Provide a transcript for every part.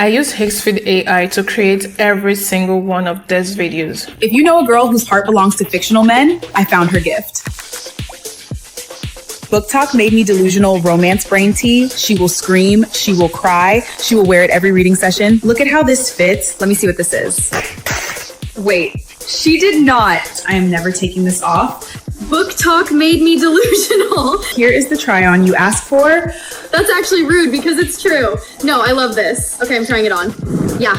I use Higgsfield AI to create every single one of these videos. If you know a girl whose heart belongs to fictional men, I found her gift. Book Talk made me delusional romance brain tea. She will scream, she will cry, she will wear it every reading session. Look at how this fits. Let me see what this is. Wait, she did not. I am never taking this off. Book Talk made me delusional. Here is the try-on you asked for. That's actually rude because it's true. No, I love this. Okay, I'm trying it on. Yeah.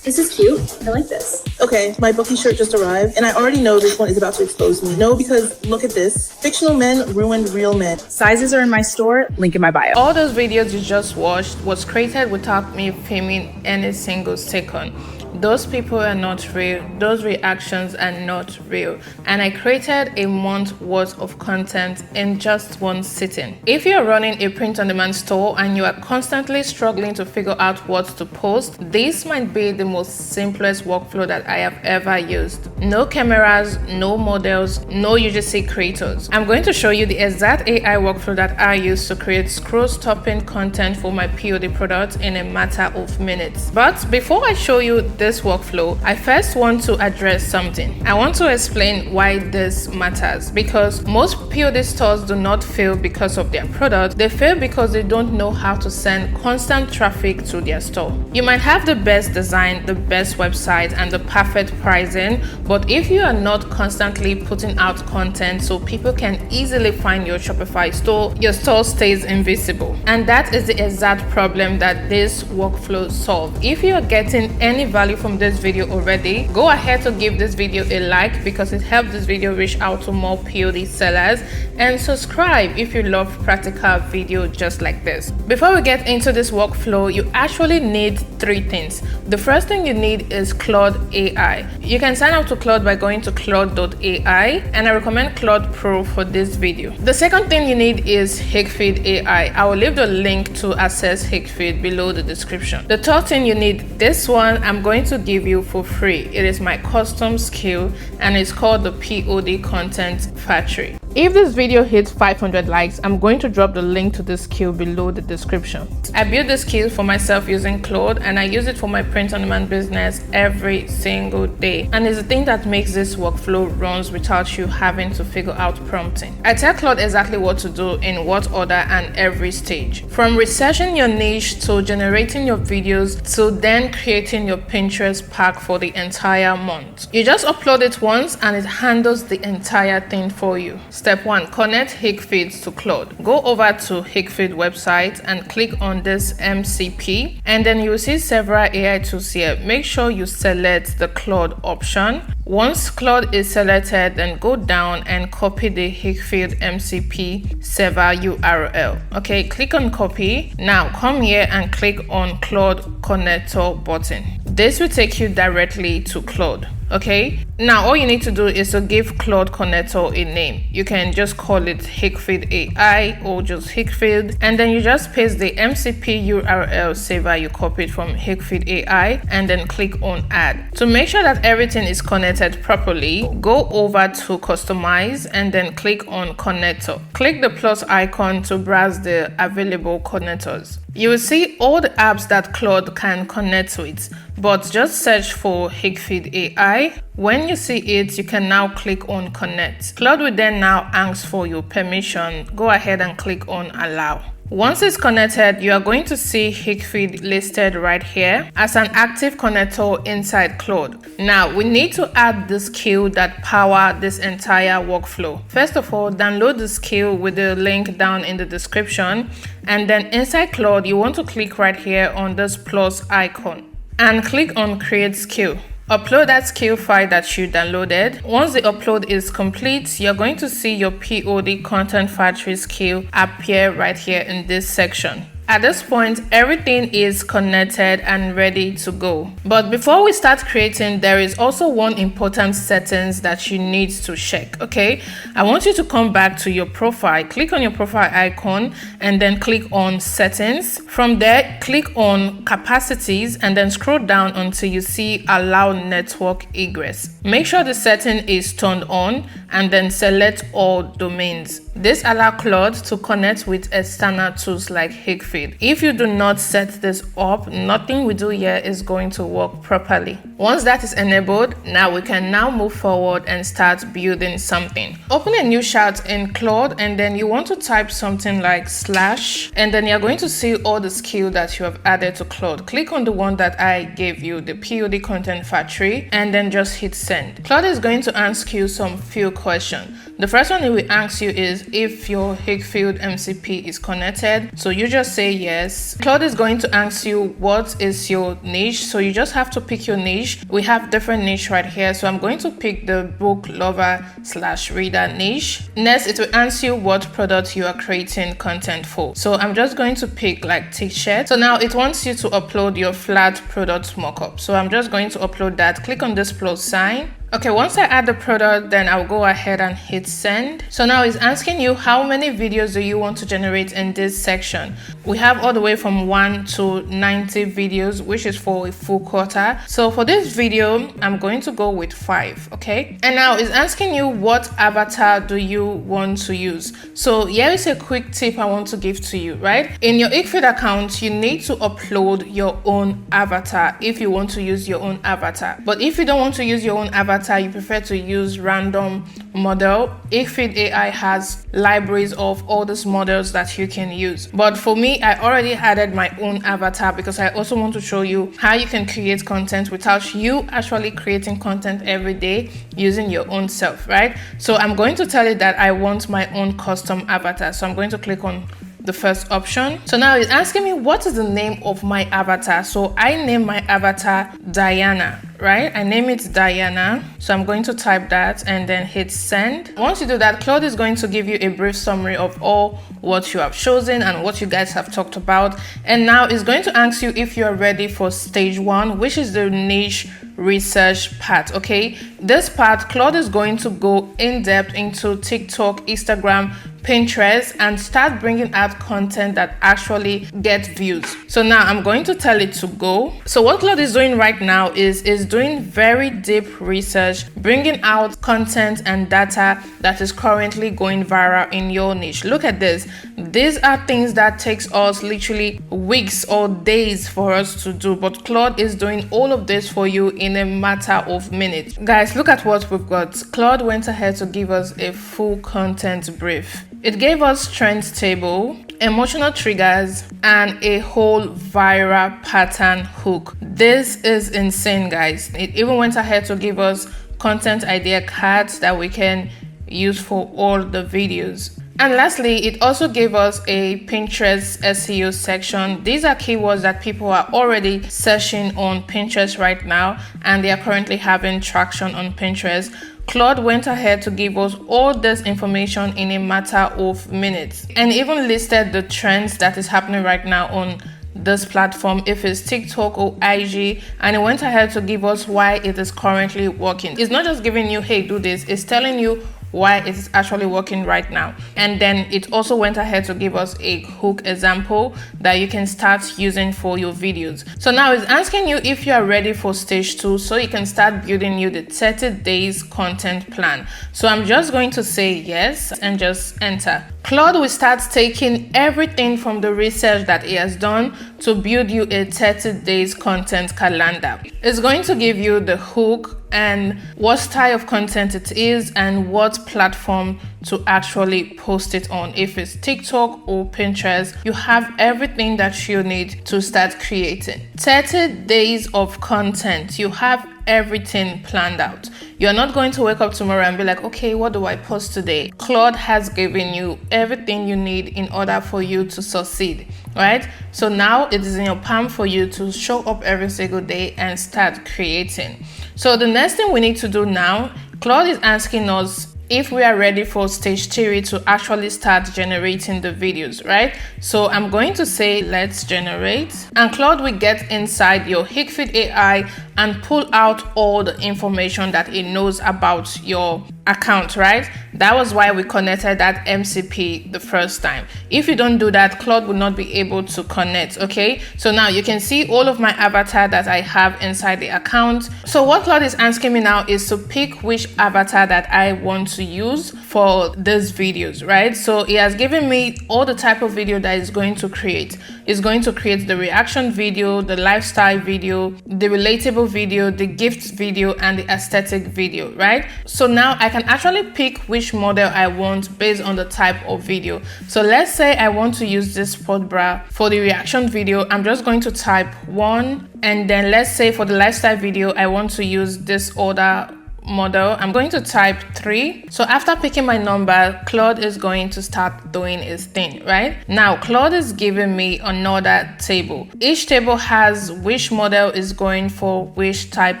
This is cute. I like this. Okay, my Bookie shirt just arrived, and I already know this one is about to expose me. No, because look at this. Fictional men ruined real men. Sizes are in my store, link in my bio. All those videos you just watched was created without me filming any single second. Those people are not real, those reactions are not real, and I created a month worth of content in just one sitting. If you're running a print-on-demand store and you are constantly struggling to figure out what to post, this might be the most simplest workflow that I have ever used. No cameras, no models, no UGC creators. I'm going to show you the exact AI workflow that I use to create scroll-stopping content for my POD products in a matter of minutes. But before I show you this workflow, I first want to address something. I want to explain why this matters, because most POD stores do not fail because of their product. They fail because they don't know how to send constant traffic to their store. You might have the best design, the best website, and the perfect pricing, but if you are not constantly putting out content so people can easily find your Shopify store, your store stays invisible. And that is the exact problem that this workflow solves. If you are getting any value from this video already, go ahead to give this video a like because it helps this video reach out to more POD sellers, and subscribe if you love practical video just like this. Before we get into this workflow, you actually need three things. The first thing you need is Claude AI. You can sign up to Claude by going to claude.ai, and I recommend Claude Pro for this video. The second thing you need is Higgsfield AI. I will leave the link to access Higgsfield below the description. The third thing you need, this one I'm going to give you for free. It is my custom skill and it's called the POD Content Factory. If this video hits 500 likes, I'm going to drop the link to this skill below the description. I built this skill for myself using Claude, and I use it for my print-on-demand business every single day. And it's the thing that makes this workflow runs without you having to figure out prompting. I tell Claude exactly what to do in what order and every stage. From researching your niche to generating your videos to then creating your Pinterest pack for the entire month. You just upload it once and it handles the entire thing for you. Step 1. Connect Higgsfield to Claude. Go over to Higgsfield website and click on this MCP, and then you will see several AI tools here. Make sure you select the Claude option. Once Claude is selected, then go down and copy the Higgsfield MCP server URL. Okay, click on copy. Now come here and click on Claude connector button. This will take you directly to Claude. Okay, now all you need to do is to give Claude connector a name. You can just call it Higgsfield AI or just Higgsfield, and then you just paste the MCP URL server you copied from Higgsfield AI and then click on add. To make sure that everything is connected properly, go over to customize and then click on connector. Click the plus icon to browse the available connectors. You will see all the apps that Claude can connect with, but just search for Higgsfield AI. When you see it, you can now click on connect. Claude will then now ask for your permission. Go ahead and click on allow. Once it's connected, you are going to see Higgsfield listed right here as an active connector inside Claude. Now, we need to add the skill that power this entire workflow. First of all, download the skill with the link down in the description, and then inside Claude, you want to click right here on this plus icon and click on create skill. Upload that skill file that you downloaded. Once the upload is complete, you're going to see your POD Content Factory skill appear right here in this section. At this point, everything is connected and ready to go. But before we start creating, there is also one important settings that you need to check, okay? I want you to come back to your profile, click on your profile icon, and then click on settings. From there, click on capacities and then scroll down until you see allow network egress. Make sure the setting is turned on and then select all domains. This allows Claude to connect with external tools like Higgsfield. If you do not set this up, nothing we do here is going to work properly. Once that is enabled, now we can move forward and start building something. Open a new chat in Claude, and then you want to type something like / and then you're going to see all the skill that you have added to Claude. Click on the one that I gave you, the POD Content Factory, and then just hit send. Claude is going to ask you some few questions. The first one it will ask you is if your Higgsfield MCP is connected. So you just say yes. Claude is going to ask you what is your niche. So you just have to pick your niche. We have different niche right here. So I'm going to pick the book lover / reader niche. Next, it will ask you what product you are creating content for. So I'm just going to pick like t-shirt. So now it wants you to upload your flat product mockup. So I'm just going to upload that. Click on this plus sign. Okay, once I add the product, then I'll go ahead and hit send. So now it's asking you how many videos do you want to generate in this section. We have all the way from 1 to 90 videos, which is for a full quarter. So for this video, I'm going to go with 5, okay? And now it's asking you what avatar do you want to use. So here is a quick tip I want to give to you, right? In your Higgsfield account, you need to upload your own avatar if you want to use your own avatar. But if you don't want to use your own avatar, you prefer to use random model, Higgsfield AI has libraries of all these models that you can use. But for me, I already added my own avatar because I also want to show you how you can create content without you actually creating content every day using your own self, right? So I'm going to tell you that I want my own custom avatar. So I'm going to click on the first option. So now it's asking me what is the name of my avatar. So I name my avatar Diana, right? I name it Diana. So I'm going to type that and then hit send. Once you do that, Claude is going to give you a brief summary of all what you have chosen and what you guys have talked about. And now it's going to ask you if you are ready for stage 1, which is the niche research part. Okay, this part Claude is going to go in depth into TikTok, Instagram, Pinterest, and start bringing out content that actually gets views. So now I'm going to tell it to go. So what Claude is doing right now is doing very deep research, bringing out content and data that is currently going viral in your niche. Look at this. These are things that takes us literally weeks or days for us to do, but Claude is doing all of this for you in a matter of minutes. Guys, look at what we've got. Claude went ahead to give us a full content brief. It gave us trends table, emotional triggers, and a whole viral pattern hook. This is insane, guys. It even went ahead to give us content idea cards that we can use for all the videos. And lastly, it also gave us a Pinterest SEO section. These are keywords that people are already searching on Pinterest right now, and they are currently having traction on Pinterest. Claude went ahead to give us all this information in a matter of minutes and even listed the trends that is happening right now on this platform, if it's TikTok or IG, and it went ahead to give us why it is currently working. It's not just giving you, hey, do this, it's telling you why it is actually working right now. And then it also went ahead to give us a hook example that you can start using for your videos. So now it's asking you if you are ready for stage 2, so you can start building you the 30 days content plan. So I'm just going to say yes and just enter. Claude will start taking everything from the research that he has done to build you a 30 days content calendar. It's going to give you the hook and what style of content it is and what platform to actually post it on. If it's TikTok or Pinterest, you have everything that you need to start creating. 30 days of content, you have everything planned out. You're not going to wake up tomorrow and be like, okay, what do I post today? Claude has given you everything you need in order for you to succeed, right? So now it is in your palm for you to show up every single day and start creating. So the next thing we need to do now, Claude is asking us if we are ready for stage 3 to actually start generating the videos, right? So I'm going to say let's generate, and Claude will get inside your Higgsfield AI and pull out all the information that it knows about your account, right? That was why we connected that MCP the first time. If you don't do that, Claude will not be able to connect, okay? So now you can see all of my avatar that I have inside the account. So what Claude is asking me now is to pick which avatar that I want to use for these videos, right? So he has given me all the type of video that he's going to create. He's going to create the reaction video, the lifestyle video, the relatable video, the gift video, and the aesthetic video, right? So now I can actually pick which model I want based on the type of video. So let's say I want to use this sport bra for the reaction video. I'm just going to type 1, and then let's say for the lifestyle video I want to use this other model. I'm going to type 3. So after picking my number, Claude is going to start doing his thing, right? Now Claude is giving me another table. Each table has which model is going for which type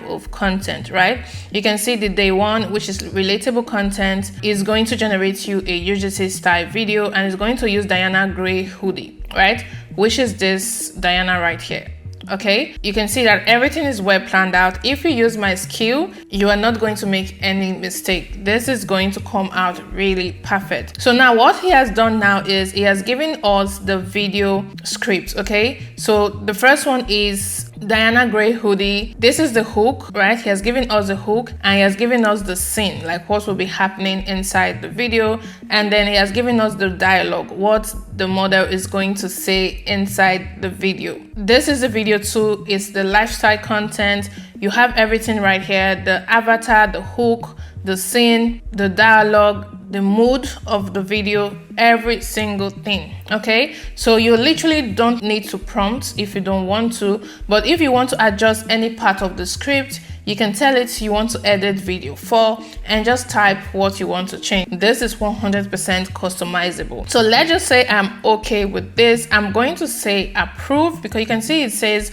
of content, right? You can see the day 1, which is relatable content, is going to generate you a UGC style video, and is going to use Diana Gray hoodie, right? Which is this Diana right here. Okay, you can see that everything is well planned out. If you use my skill, you are not going to make any mistake. This is going to come out really perfect. So now what he has done now is he has given us the video script. Okay, so the first one is Diana Gray hoodie. This is the hook, right? He has given us the hook, and he has given us the scene, like what will be happening inside the video, and then he has given us the dialogue, what the model is going to say inside the video. This is the video 2. It's the lifestyle content. You have everything right here: the avatar, the hook, the scene, the dialogue, the mood of the video, every single thing. Okay, so you literally don't need to prompt if you don't want to, but if you want to adjust any part of the script, you can tell it you want to edit video 4 and just type what you want to change. This is 100% customizable. So let's just say I'm okay with this. I'm going to say approve, because you can see it says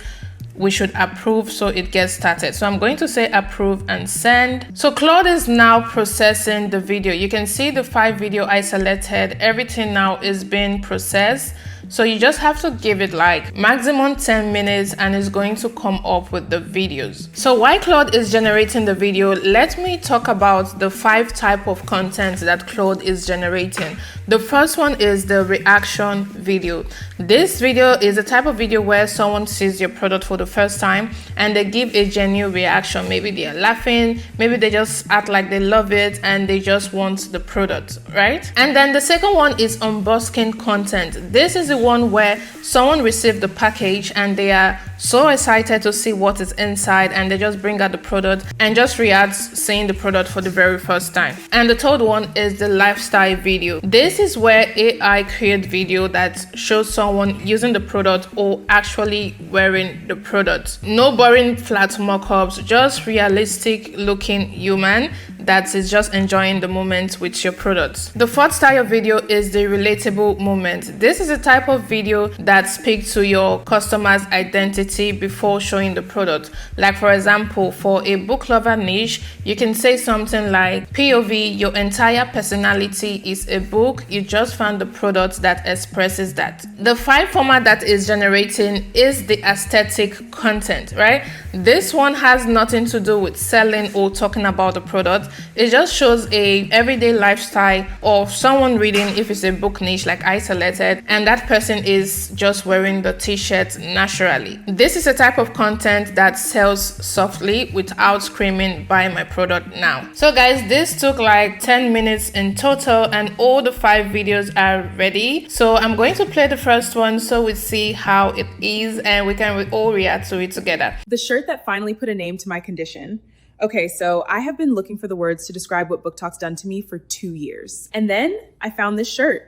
we should approve, so it gets started. So I'm going to say approve and send. So Claude is now processing the video. You can see the 5 video I selected. Everything now is being processed. So you just have to give it like maximum 10 minutes and it's going to come up with the videos. So while Claude is generating the video, let me talk about the 5 type of content that Claude is generating. The first one is the reaction video. This video is a type of video where someone sees your product for the first time and they give a genuine reaction. Maybe they are laughing, maybe they just act like they love it and they just want the product, right? And then the second one is unboxing content. This is the one where someone received the package and they are so excited to see what is inside, and they just bring out the product and just react seeing the product for the very first time. And the third one is the lifestyle video. This is where AI create video that shows someone using the product or actually wearing the product. No boring flat mock-ups, just realistic looking human that is just enjoying the moment with your products. The fourth style of video is the relatable moment. This is a type of video that speaks to your customer's identity before showing the product. Like for example, for a book lover niche, you can say something like, POV, your entire personality is a book, you just found the product that expresses that. The 5 format that is generating is the aesthetic content, right? This one has nothing to do with selling or talking about the product. It just shows a everyday lifestyle of someone reading, if it's a book niche like I selected, and that person is just wearing the t-shirt naturally. This is a type of content that sells softly without screaming, buy my product now. So guys, this took like 10 minutes in total and all the 5 videos are ready. So I'm going to play the first one so we see how it is and we can all react to it together. The shirt that finally put a name to my condition. Okay, so I have been looking for the words to describe what Book Talk's done to me for 2 years. And then I found this shirt.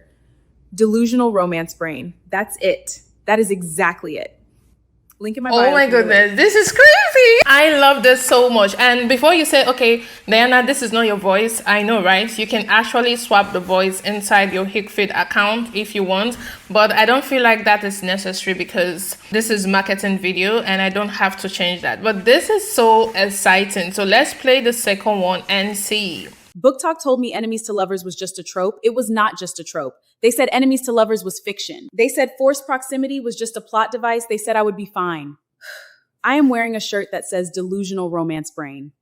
Delusional romance brain. That's it. That is exactly it. Link in my bio. Oh my goodness, this is crazy. I love this so much. And before you say, okay, Diana, this is not your voice, I know, right? You can actually swap the voice inside your Higgsfield account if you want, but I don't feel like that is necessary because this is marketing video and I don't have to change that. But this is so exciting. So let's play the second one and see. Book Talk told me enemies to lovers was just a trope. It was not just a trope. They said enemies to lovers was fiction. They said forced proximity was just a plot device. They said I would be fine. I am wearing a shirt that says delusional romance brain.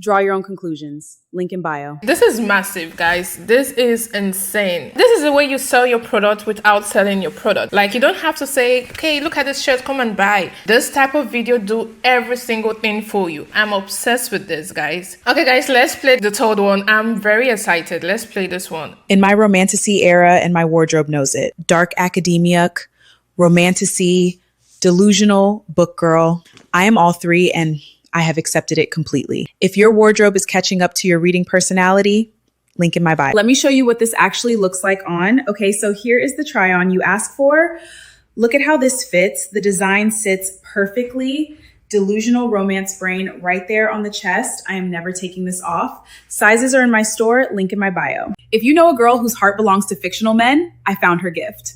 Draw your own conclusions. Link in bio. This is massive, guys. This is insane. This is the way you sell your product without selling your product. Like, you don't have to say, okay, look at this shirt, come and buy. This type of video do every single thing for you. I'm obsessed with this, guys. Okay, guys, let's play the third one. I'm very excited. Let's play this one. In my romantasy era, and my wardrobe knows it. Dark academia, romantasy, delusional, book girl. I am all three, and I have accepted it completely. If your wardrobe is catching up to your reading personality, link in my bio. Let me show you what this actually looks like on. Okay, so here is the try on you asked for. Look at how this fits. The design sits perfectly. Delusional romance brain right there on the chest. I am never taking this off. Sizes are in my store, link in my bio. If you know a girl whose heart belongs to fictional men, I found her gift.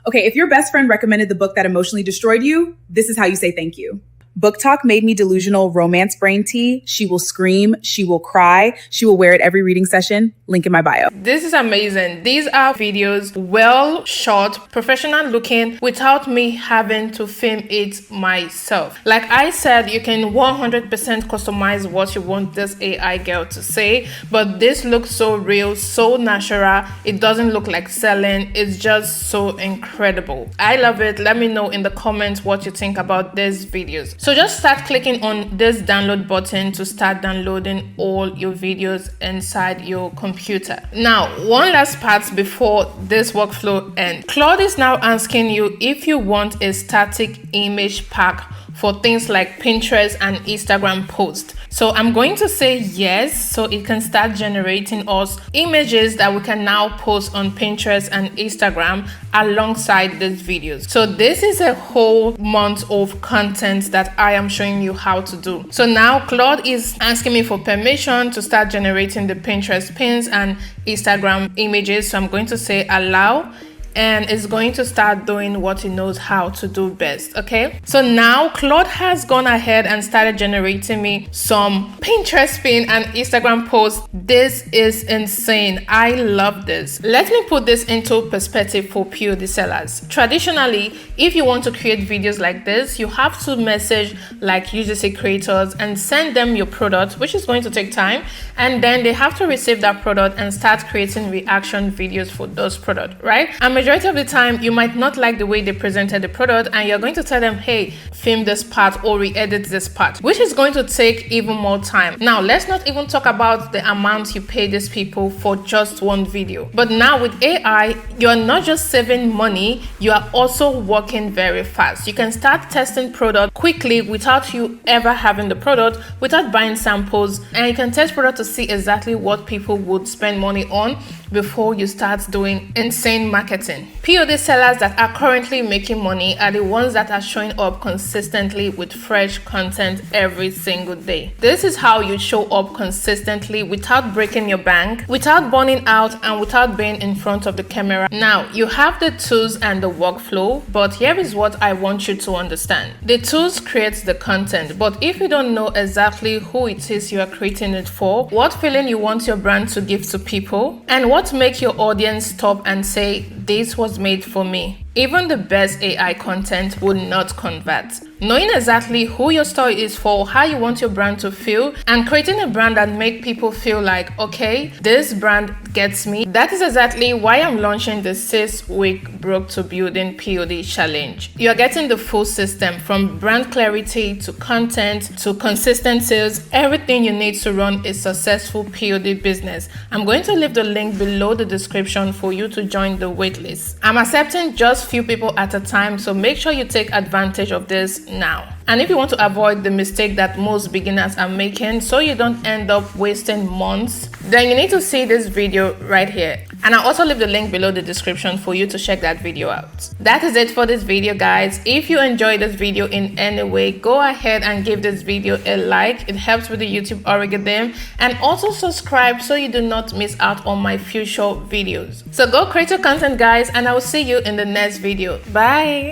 Okay, if your best friend recommended the book that emotionally destroyed you, this is how you say thank you. Book Talk made me delusional romance brain tea. She will scream. She will cry. She will wear it every reading session. Link in my bio. This is amazing. These are videos well shot, professional looking, without me having to film it myself. Like I said, you can 100% customize what you want this AI girl to say, but this looks so real, so natural. It doesn't look like selling. It's just so incredible. I love it. Let me know in the comments what you think about these videos. So just start clicking on this download button to start downloading all your videos inside your computer. Now, one last part before this workflow ends. Claude is now asking you if you want a static image pack for things like Pinterest and Instagram posts. So I'm going to say yes, so it can start generating us images that we can now post on Pinterest and Instagram alongside these videos. So this is a whole month of content that I am showing you how to do. So now Claude is asking me for permission to start generating the Pinterest pins and Instagram images. So I'm going to say allow, and it's going to start doing what it knows how to do best. Okay, so now Claude has gone ahead and started generating me some Pinterest pin and Instagram posts. This is insane. I love this. Let me put this into perspective for POD sellers. Traditionally, if you want to create videos like this, you have to message like UGC creators and send them your product, which is going to take time, and then they have to receive that product and start creating reaction videos for those products, right? And majority of the time, you might not like the way they presented the product, and you're going to tell them, hey, film this part or re-edit this part, which is going to take even more time. Now, let's not even talk about the amount you pay these people for just one video. But now with AI, you're not just saving money, you are also working very fast. You can start testing product quickly without you ever having the product, without buying samples, and you can test product to see exactly what people would spend money on before you start doing insane marketing. POD sellers that are currently making money are the ones that are showing up consistently with fresh content every single day. This is how you show up consistently without breaking your bank, without burning out, and without being in front of the camera. Now, you have the tools and the workflow, but here is what I want you to understand. The tools create the content, but if you don't know exactly who it is you are creating it for, what feeling you want your brand to give to people, and what make your audience stop and say, this was made for me, even the best AI content will not convert. Knowing exactly who your store is for, how you want your brand to feel, and creating a brand that make people feel like, okay, this brand gets me. That is exactly why I'm launching the 6-week Broke to Building POD challenge. You're getting the full system from brand clarity to content to consistent sales, everything you need to run a successful POD business. I'm going to leave the link below the description for you to join the waitlist. I'm accepting just few people at a time, so make sure you take advantage of this now. And if you want to avoid the mistake that most beginners are making so you don't end up wasting months, then you need to see this video right here. And I'll also leave the link below the description for you to check that video out. That is it for this video, guys. If you enjoyed this video in any way, go ahead and give this video a like. It helps with the YouTube algorithm. And also subscribe so you do not miss out on my future videos. So go create your content, guys, and I will see you in the next video. Bye.